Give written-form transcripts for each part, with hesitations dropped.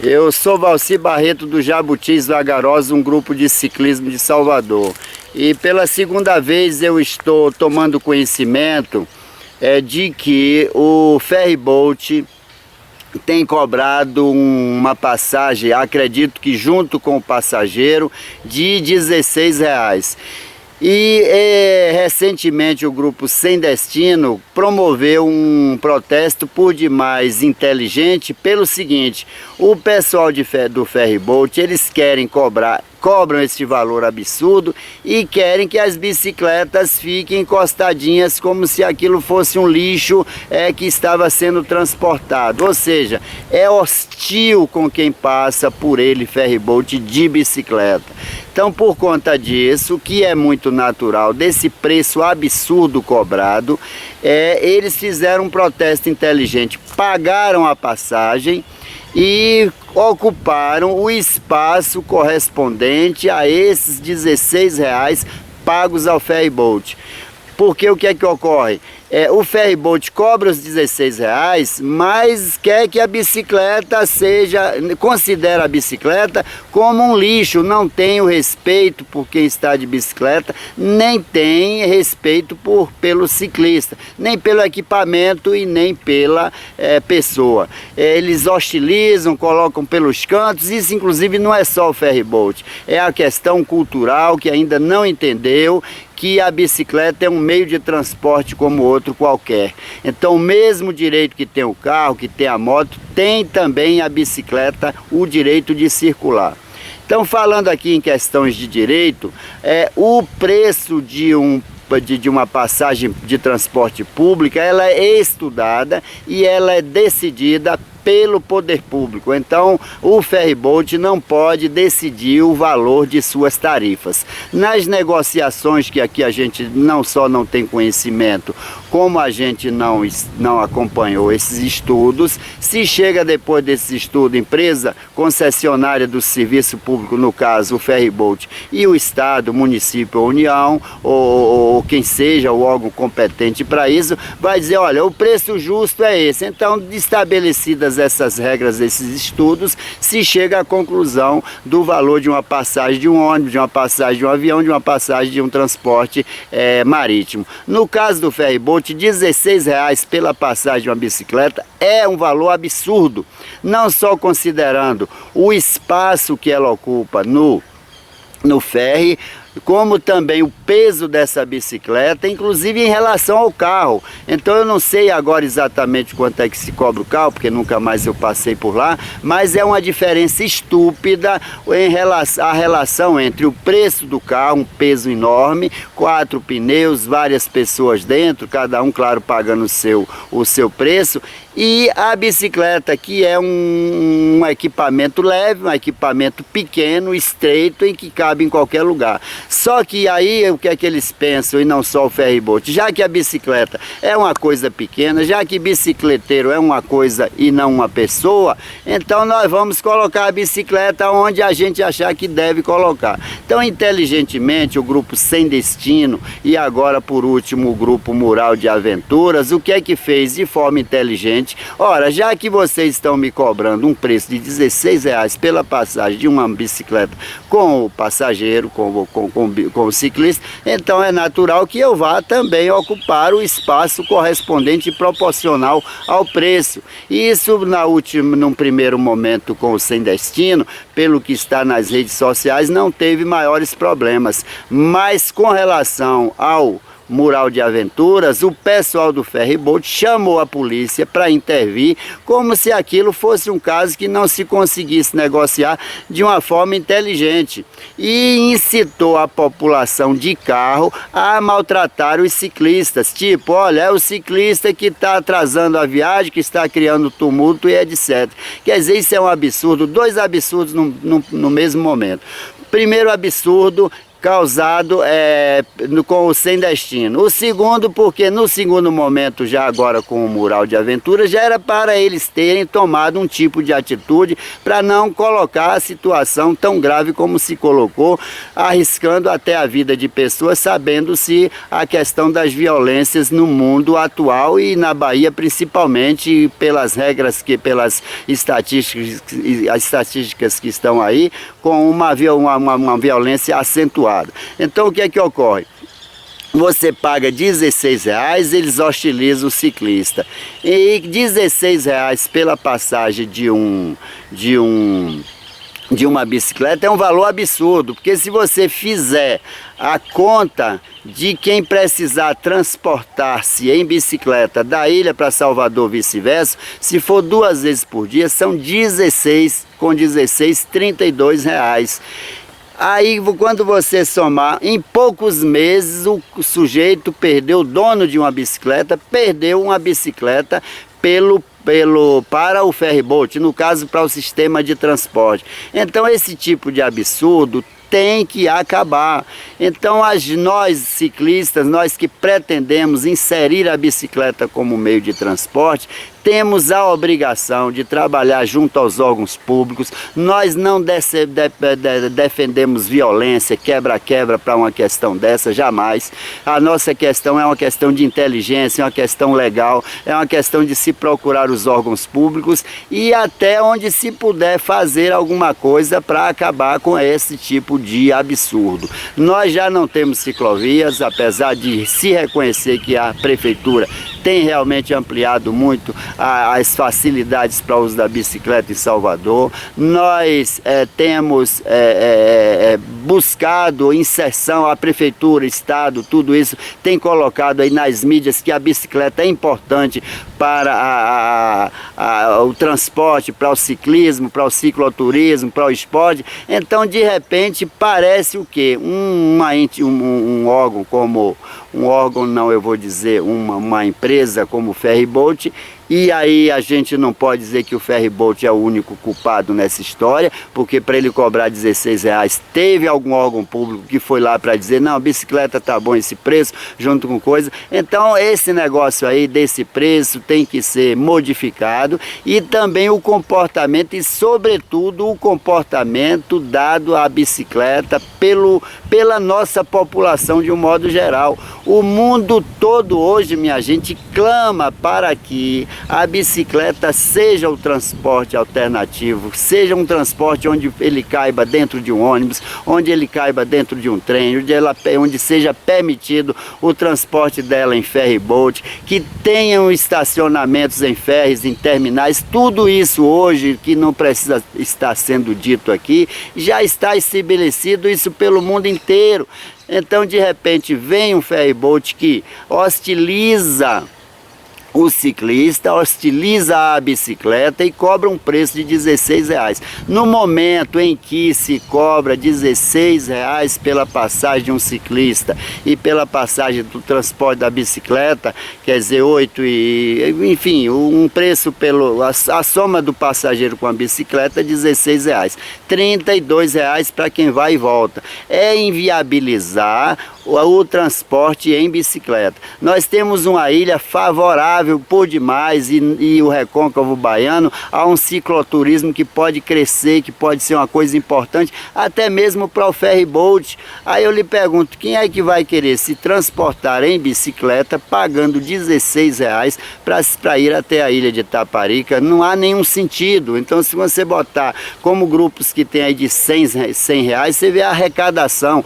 Eu sou Valci Barreto do Jabutis Vagarosa, um grupo de ciclismo de Salvador. E pela segunda vez eu estou tomando conhecimento de que o ferryboat tem cobrado uma passagem, acredito que junto com o passageiro, de R$16. E recentemente o grupo Sem Destino promoveu um protesto por demais inteligente pelo seguinte: o pessoal do ferryboat, eles cobram esse valor absurdo e querem que as bicicletas fiquem encostadinhas como se aquilo fosse um lixo que estava sendo transportado. Ou seja, é hostil com quem passa por ele ferryboat de bicicleta. Então, por conta disso, que é muito natural, desse preço absurdo cobrado, eles fizeram um protesto inteligente, pagaram a passagem e ocuparam o espaço correspondente a esses R$16 pagos ao ferryboat. Porque o que é que ocorre? O ferryboat cobra os R$16, mas quer que a bicicleta considera a bicicleta como um lixo, não tem o respeito por quem está de bicicleta, nem tem respeito pelo ciclista, nem pelo equipamento e nem pela pessoa. Eles hostilizam, colocam pelos cantos. Isso inclusive não é só o ferryboat, é a questão cultural que ainda não entendeu que a bicicleta é um meio de transporte como outro qualquer. Então, o mesmo direito que tem o carro, que tem a moto, tem também a bicicleta o direito de circular. Então, falando aqui em questões de direito, o preço de uma passagem de transporte público, ela é estudada e ela é decidida pelo poder público. Então o ferryboat não pode decidir o valor de suas tarifas. Nas negociações, que aqui a gente não só não tem conhecimento, como a gente não acompanhou esses estudos, se chega depois desse estudo, empresa concessionária do serviço público, no caso o ferryboat, e o Estado, o município ou União, ou quem seja o órgão competente para isso, vai dizer: olha, o preço justo é esse. Então, estabelecidas essas regras, esses estudos, se chega à conclusão do valor de uma passagem de um ônibus, de uma passagem de um avião, de uma passagem de um transporte marítimo. No caso do ferryboat, R$16 pela passagem de uma bicicleta é um valor absurdo, não só considerando o espaço que ela ocupa no ferry, como também o peso dessa bicicleta, inclusive em relação ao carro. Então eu não sei agora exatamente quanto é que se cobra o carro, porque nunca mais eu passei por lá, mas é uma diferença estúpida a relação entre o preço do carro, um peso enorme, 4 pneus, várias pessoas dentro, cada um, claro, pagando o seu preço, e a bicicleta, que é um equipamento leve, um equipamento pequeno, estreito, em que cabe em qualquer lugar. Só que aí o que é que eles pensam, e não só o ferryboat? Já que a bicicleta é uma coisa pequena, já que bicicleteiro é uma coisa e não uma pessoa, então nós vamos colocar a bicicleta onde a gente achar que deve colocar. Então, inteligentemente, o grupo Sem Destino e agora, por último, o grupo Mural de Aventuras, o que é que fez de forma inteligente? Ora, já que vocês estão me cobrando um preço de R$16 pela passagem de uma bicicleta com o passageiro, com o ciclista, então é natural que eu vá também ocupar o espaço correspondente e proporcional ao preço. Isso, num primeiro momento, com o Sem Destino, pelo que está nas redes sociais, não teve maiores problemas. Mas com relação ao Mural de Aventuras, o pessoal do ferryboat chamou a polícia para intervir, como se aquilo fosse um caso que não se conseguisse negociar de uma forma inteligente, e incitou a população de carro a maltratar os ciclistas, tipo: olha, é o ciclista que está atrasando a viagem, que está criando tumulto e etc. Quer dizer, isso é um absurdo, dois absurdos no mesmo momento. Primeiro absurdo causado com o sem destino. O segundo, porque no segundo momento, já agora com o mural de aventura, já era para eles terem tomado um tipo de atitude para não colocar a situação tão grave como se colocou, arriscando até a vida de pessoas, sabendo-se a questão das violências no mundo atual e na Bahia principalmente, pelas regras, pelas estatísticas que estão aí, com uma violência acentuada. Então o que é que ocorre? Você paga R$16, eles hostilizam o ciclista. E R$16 pela passagem de uma bicicleta é um valor absurdo, porque se você fizer a conta de quem precisar transportar-se em bicicleta da ilha para Salvador, vice-versa, se for 2 vezes por dia, são 16, com 16, R$32. Aí, quando você somar, em poucos meses, o sujeito perdeu, o dono de uma bicicleta, perdeu uma bicicleta para o ferryboat, no caso, para o sistema de transporte. Então, esse tipo de absurdo tem que acabar. Então nós ciclistas, nós que pretendemos inserir a bicicleta como meio de transporte, temos a obrigação de trabalhar junto aos órgãos públicos. Nós não defendemos violência, quebra-quebra para uma questão dessa, jamais. A nossa questão é uma questão de inteligência, é uma questão legal, é uma questão de se procurar os órgãos públicos e até onde se puder fazer alguma coisa para acabar com esse tipo de absurdo. Nós já não temos ciclovias, apesar de se reconhecer que a prefeitura tem realmente ampliado muito as facilidades para o uso da bicicleta em Salvador. Nós temos buscado inserção, a prefeitura, estado, tudo isso tem colocado aí nas mídias que a bicicleta é importante para o transporte, para o ciclismo, para o cicloturismo, para o esporte. Então, de repente, parece o quê? Um órgão como... Um órgão, não, eu vou dizer, uma empresa como o ferryboat, e aí a gente não pode dizer que o ferryboat é o único culpado nessa história, porque para ele cobrar R$16, teve algum órgão público que foi lá para dizer, não, a bicicleta tá bom esse preço, junto com coisa. Então esse negócio aí desse preço tem que ser modificado, e também o comportamento, e sobretudo o comportamento dado à bicicleta pela nossa população de um modo geral. O mundo todo hoje, minha gente, clama para que a bicicleta seja o transporte alternativo, seja um transporte onde ele caiba dentro de um ônibus, onde ele caiba dentro de um trem, onde seja permitido o transporte dela em ferryboat, que tenham estacionamentos em ferries, em terminais. Tudo isso hoje, que não precisa estar sendo dito aqui, já está estabelecido isso pelo mundo inteiro. Então, de repente, vem um ferryboat que hostiliza o ciclista, hostiliza a bicicleta e cobra um preço de R$16. No momento em que se cobra R$16 pela passagem de um ciclista e pela passagem do transporte da bicicleta, quer dizer, 8 e... enfim, um preço a soma do passageiro com a bicicleta é R$16. R$32 para quem vai e volta. É inviabilizar o transporte em bicicleta. Nós temos uma ilha favorável por demais, e o Recôncavo Baiano, a um cicloturismo que pode crescer, que pode ser uma coisa importante, até mesmo para o ferryboat. Aí eu lhe pergunto, quem é que vai querer se transportar em bicicleta pagando R$16 para ir até a ilha de Itaparica? Não há nenhum sentido. Então, se você botar como grupos que tem aí de R$100, você vê a arrecadação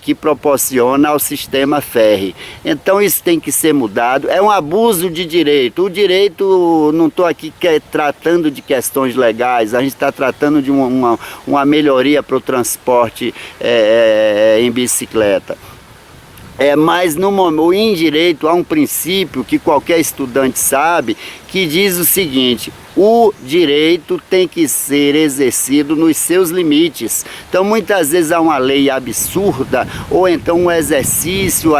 que proporciona ao sistema ferry. Então isso tem que ser mudado. É um abuso de direito. O direito, não estou aqui tratando de questões legais, a gente está tratando de uma melhoria para o transporte em bicicleta. Mas em direito há um princípio que qualquer estudante sabe, que diz o seguinte: o direito tem que ser exercido nos seus limites. Então muitas vezes há uma lei absurda ou então um exercício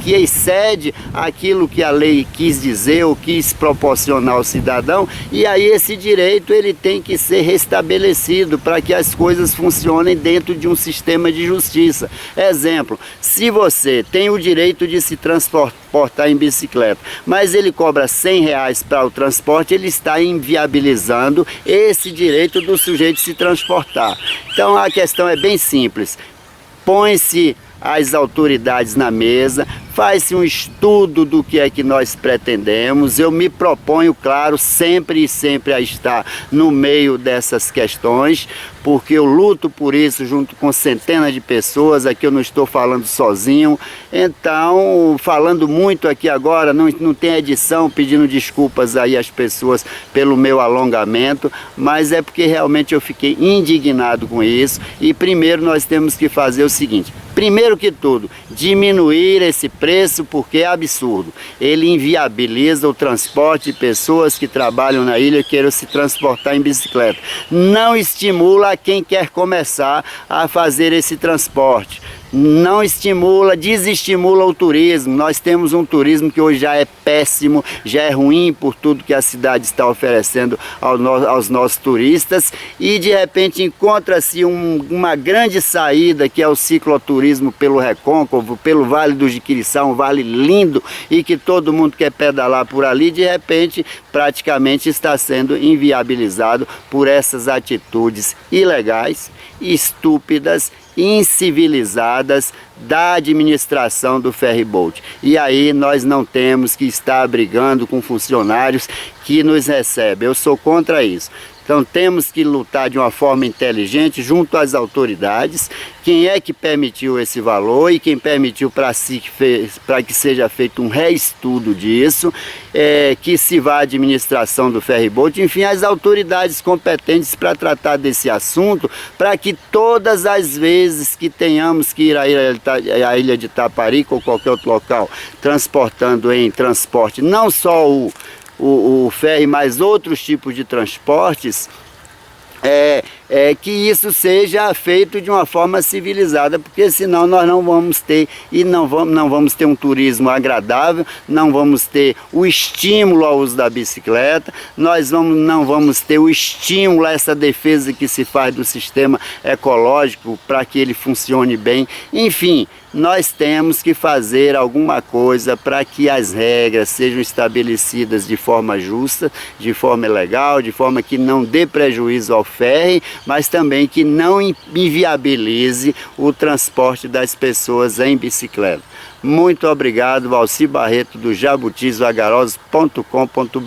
que excede aquilo que a lei quis dizer ou quis proporcionar ao cidadão, e aí esse direito ele tem que ser restabelecido para que as coisas funcionem dentro de um sistema de justiça. Exemplo, se você tem o direito de se transportar em bicicleta, mas ele cobra R$100 para o transporte, ele está inviabilizando esse direito do sujeito se transportar. Então a questão é bem simples, põe-se as autoridades na mesa, faz-se um estudo do que é que nós pretendemos. Eu me proponho, claro, sempre e sempre a estar no meio dessas questões, porque eu luto por isso junto com centenas de pessoas. Aqui eu não estou falando sozinho, então falando muito aqui agora, não tem edição, pedindo desculpas aí às pessoas pelo meu alongamento, mas é porque realmente eu fiquei indignado com isso. E primeiro nós temos que fazer o seguinte: primeiro que tudo, diminuir esse preço, porque é absurdo. Ele inviabiliza o transporte de pessoas que trabalham na ilha e queiram se transportar em bicicleta. Não estimula quem quer começar a fazer esse transporte. Não estimula, desestimula o turismo. Nós temos um turismo que hoje já é péssimo, já é ruim por tudo que a cidade está oferecendo aos nossos turistas, e de repente encontra-se uma grande saída, que é o cicloturismo pelo Recôncavo, pelo Vale do Jiquiriçá, um vale lindo e que todo mundo quer pedalar por ali. De repente praticamente está sendo inviabilizado por essas atitudes ilegais, estúpidas, incivilizadas da administração do ferryboat. E aí nós não temos que estar brigando com funcionários que nos recebem. Eu sou contra isso. Então temos que lutar de uma forma inteligente junto às autoridades. Quem é que permitiu esse valor e quem permitiu para que seja feito um reestudo disso, que se vá à administração do ferryboat, enfim, as autoridades competentes para tratar desse assunto, para que todas as vezes que tenhamos que ir à ilha de Taparica ou qualquer outro local, transportando em transporte, não só o ferry, mas outros tipos de transportes, que isso seja feito de uma forma civilizada, porque senão nós não vamos ter, e não vamos ter um turismo agradável, não vamos ter o estímulo ao uso da bicicleta, não vamos ter o estímulo a essa defesa que se faz do sistema ecológico para que ele funcione bem. Enfim, nós temos que fazer alguma coisa para que as regras sejam estabelecidas de forma justa, de forma legal, de forma que não dê prejuízo ao ferry, mas também que não inviabilize o transporte das pessoas em bicicleta. Muito obrigado, Valci Barreto, do jabutisvagarosos.com.br.